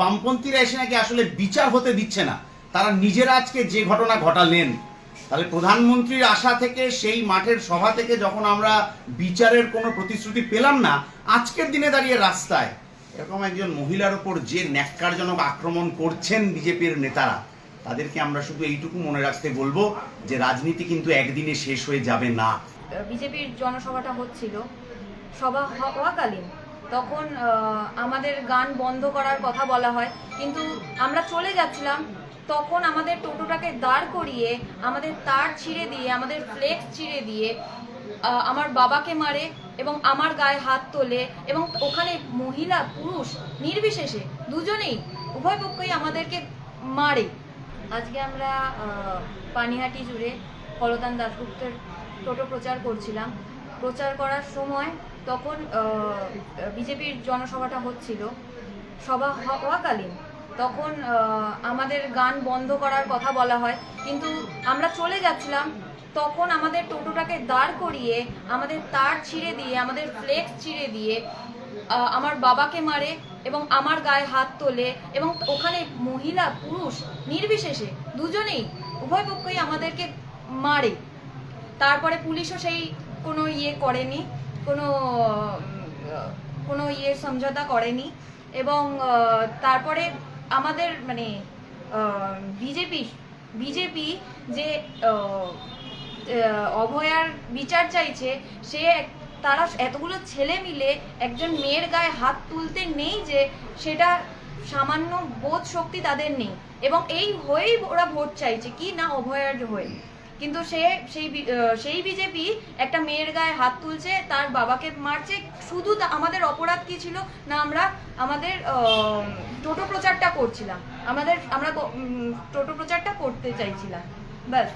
বামপন্থীরা এসে নাকি আসলে বিচার হতে দিচ্ছে না, তারা নিজেরা আজকে যে ঘটনা ঘটালেন, তাহলে প্রধানমন্ত্রীর আশা থেকে সেই মাঠের সভা থেকে যখন আমরা বিচারের কোনো প্রতিশ্রুতি পেলাম না, আজকের দিনে দাঁড়িয়ে রাস্তায় এরকম একজন মহিলার ওপর যে ন্যাক্কারজনক আক্রমণ করছেন বিজেপির নেতারা, তাদেরকে আমরা শুধু এইটুকু মনে রাখতে বলবো যে রাজনীতি কিন্তু একদিনে শেষ হয়ে যাবে না। বিজেপির জনসভাটা হচ্ছিল, সভা হওয়াকালীন তখন আমাদের গান বন্ধ করার কথা বলা হয়, কিন্তু আমরা চলে যাচ্ছিলাম, তখন আমাদের টোটোটাকে দাঁড় করিয়ে আমাদের তার ছিঁড়ে দিয়ে, আমাদের ফ্লেক্স ছিঁড়ে দিয়ে আমার বাবাকে মারে এবং আমার গায়ে হাত তোলে, এবং ওখানে মহিলা পুরুষ নির্বিশেষে দুজনেই উভয় পক্ষই আমাদেরকে মারে। আজকে আমরা পানিহাটি জুড়ে কলতান দাশগুপ্তের টোটো প্রচার করছিলাম। প্রচার করার সময় তখন বিজেপির জনসভাটা হচ্ছিল, সভা হওয়াকালীন তখন আমাদের গান বন্ধ করার কথা বলা হয়, কিন্তু আমরা চলে যাচ্ছিলাম, তখন আমাদের টোটোটাকে দাঁড় করিয়ে আমাদের তার ছিঁড়ে দিয়ে, আমাদের ফ্লেক্স ছিঁড়ে দিয়ে আমার বাবাকে মারে এবং আমার গায়ে হাত তোলে, এবং ওখানে মহিলা পুরুষ নির্বিশেষে দুজনেই উভয় পক্ষই আমাদেরকে মারে। তারপরে পুলিশও সেই কোনো করেনি, কোনো সমঝোতা করেনি, এবং তারপরে আমাদের মানে বিজেপি যে অভয়ার বিচার চাইছে, তারা এতগুলো ছেলে মিলে একজন মেয়ের গায়ে হাত তুলতে নেই, যে সেটা সামান্য বোধ শক্তি তাদের নেই, এবং এই হয়েই ওরা ভোট চাইছে কি না অভয়ার হয়ে। কিন্তু সেই বিজেপি একটা মেয়ের গায়ে হাত তুলছে, তার বাবাকে মারছে। শুধু আমাদের অপরাধ কি ছিল না, আমাদের টোটো প্রচারটা করছিলাম, আমরা টোটো প্রচারটা করতে চাইছিলাম, ব্যাস।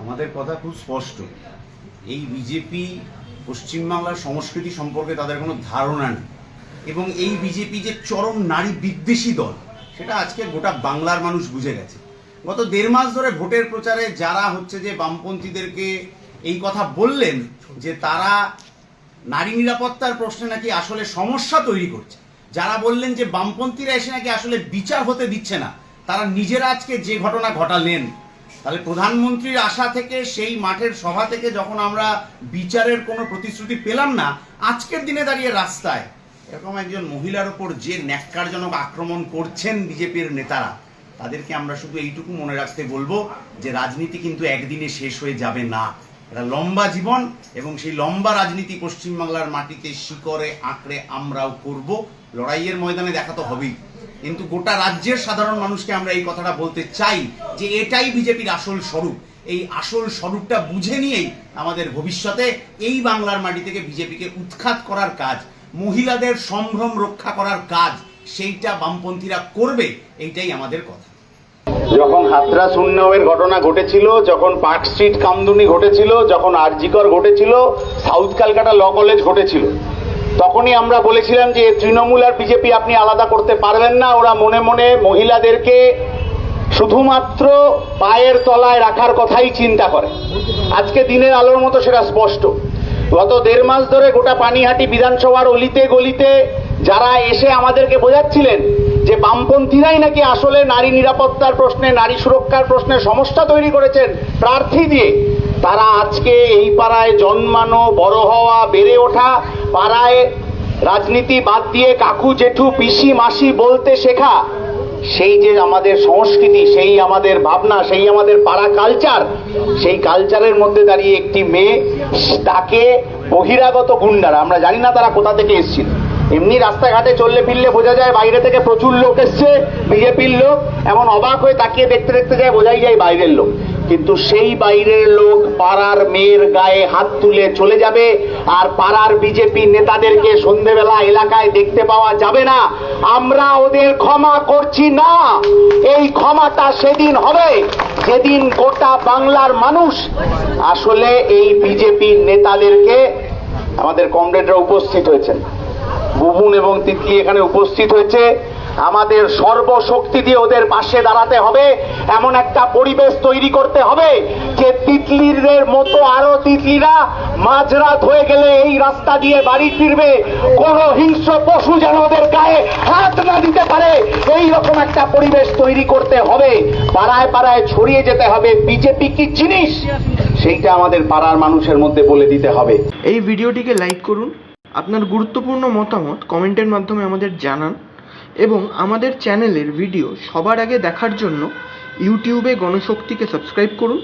আমাদের কথা খুব স্পষ্ট, এই বিজেপি পশ্চিমবাংলার সংস্কৃতি সম্পর্কে তাদের কোনো ধারণা নেই, এবং এই বিজেপি যে চরম নারী বিদ্বেষী দল, সেটা আজকে গোটা বাংলার মানুষ বুঝে গেছে। গত 1.5 মাস ধরে ভোটের প্রচারে যারা হচ্ছে যে বামপন্থীদেরকে এই কথা বললেন যে তারা নারী নিরাপত্তার প্রশ্নে নাকি আসলে সমস্যা তৈরি করছে, যারা বললেন যে বামপন্থীরা এসে নাকি আসলে বিচার হতে দিচ্ছে না, তারা নিজেরা আজকে যে ঘটনা ঘটালেন, তাহলে প্রধানমন্ত্রীর আশা থেকে সেই মাঠের সভা থেকে যখন আমরা বিচারের কোনো প্রতিশ্রুতি পেলাম না, আজকের দিনে দাঁড়িয়ে রাস্তায় এরকম একজন মহিলার ওপর যে ন্যাক্কারজনক আক্রমণ করছেন বিজেপির নেতারা, তাদেরকে আমরা শুধু এইটুকু মনে রাখতে বলবো যে রাজনীতি কিন্তু একদিনে শেষ হয়ে যাবে না। এটা লম্বা জীবন, এবং সেই লম্বা রাজনীতি পশ্চিমবাংলার মাটিতে শিকড়ে আঁকড়ে আমরাও করব। লড়াইয়ের ময়দানে দেখা তো হবেই, কিন্তু গোটা রাজ্যের সাধারণ মানুষকে আমরা এই কথাটা বলতে চাই যে এটাই বিজেপির আসল স্বরূপ। এই আসল স্বরূপটা বুঝে নিয়েই আমাদের ভবিষ্যতে এই বাংলার মাটি থেকে বিজেপিকে উৎখাত করার কাজ, মহিলাদের সম্ভ্রম রক্ষা করার কাজ, সেইটা বামপন্থীরা করবে, এইটাই আমাদের কথা। যখন হাতরাস উন্নয়নের ঘটনা ঘটেছিল, যখন পার্ক স্ট্রিট কামদুনি ঘটেছিল, যখন আরজিকর ঘটেছিল, সাউথ ক্যালকাটা ল কলেজ ঘটেছিল, তখনই আমরা বলেছিলাম যে তৃণমূল আর বিজেপি আপনি আলাদা করতে পারবেন না। ওরা মনে মনে মহিলাদেরকে শুধুমাত্র পায়ের তলায় রাখার কথাই চিন্তা করে। আজকে দিনের আলোর মতো সেটা স্পষ্ট। গত 1.5 মাস ধরে গোটা পানিহাটি বিধানসভার অলিতে গলিতে যারা এসে আমাদেরকে বোঝাচ্ছিলেন যে বামপন্থীরাই নাকি আসলে নারী নিরাপত্তার প্রশ্নে, নারী সুরক্ষার প্রশ্নে সমস্যা তৈরি করেছেন প্রার্থী দিয়ে, তারা আজকে এই পাড়ায় জন্মানো, বড় হওয়া, বেড়ে ওঠা, পাড়ায় রাজনীতি বাদ দিয়ে কাকু জেঠু পিসি মাসি বলতে শেখা, সেই যে আমাদের সংস্কৃতি, সেই আমাদের ভাবনা, সেই আমাদের পাড়া কালচার, সেই কালচারের মধ্যে দাঁড়িয়ে একটি মেয়ে, তাকে বহিরাগত গুন্ডারা, আমরা জানি না তারা কোথা থেকে এসেছিল, এমনি রাস্তাঘাটে চললে ফিরলে বোঝা যায় বাইরে থেকে প্রচুর লোক এসছে, বিজেপির লোক, এমন অবাক হয়ে তাকিয়ে দেখতে দেখতে যায়, বোঝাই যায় বাইরের লোক, কিন্তু সেই বাইরের লোক পাড়ার মেয়ের গায়ে হাত তুলে চলে যাবে, আর পাড়ার বিজেপি নেতাদেরকে সন্ধেবেলা এলাকায় দেখতে পাওয়া যাবে না। আমরা ওদের ক্ষমা করছি না। এই ক্ষমাটা সেদিন হবে যেদিন গোটা বাংলার মানুষ আসলে এই বিজেপি নেতাদেরকে, আমাদের কমরেডরা উপস্থিত হয়েছেন, বুবুন এবং তিতলি এখানে উপস্থিত হয়েছে, আমাদের সর্বশক্তি দিয়ে ওদের পাশে দাঁড়াতে হবে, এমন একটা পরিবেশ তৈরি করতে হবে যে তিতলির মতো আরো তিতলিরা মাঝরাত হয়ে গেলে এই রাস্তা দিয়ে বাড়ি ফিরবে, কোন হিংস্র পশু যেন ওদের গায়ে হাত না দিতে পারে, এই রকম একটা পরিবেশ তৈরি করতে হবে। পাড়ায় পাড়ায় ছড়িয়ে যেতে হবে বিজেপি কি জিনিস, সেইটা আমাদের পাড়ার মানুষের মধ্যে বলে দিতে হবে। এই ভিডিওটিকে লাইক করুন, আপনার গুরুত্বপূর্ণ মতামত কমেন্টের মাধ্যমে আমাদের জানান এবং আমাদের চ্যানেলের ভিডিও সবার আগে দেখার জন্য ইউটিউবে গণশক্তিকে সাবস্ক্রাইব করুন,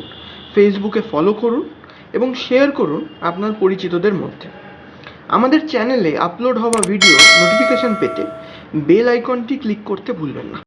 ফেসবুকে ফলো করুন এবং শেয়ার করুন আপনার পরিচিতদের মধ্যে। আমাদের চ্যানেলে আপলোড হওয়া ভিডিও নোটিফিকেশন পেতে বেল আইকনটি ক্লিক করতে ভুলবেন না।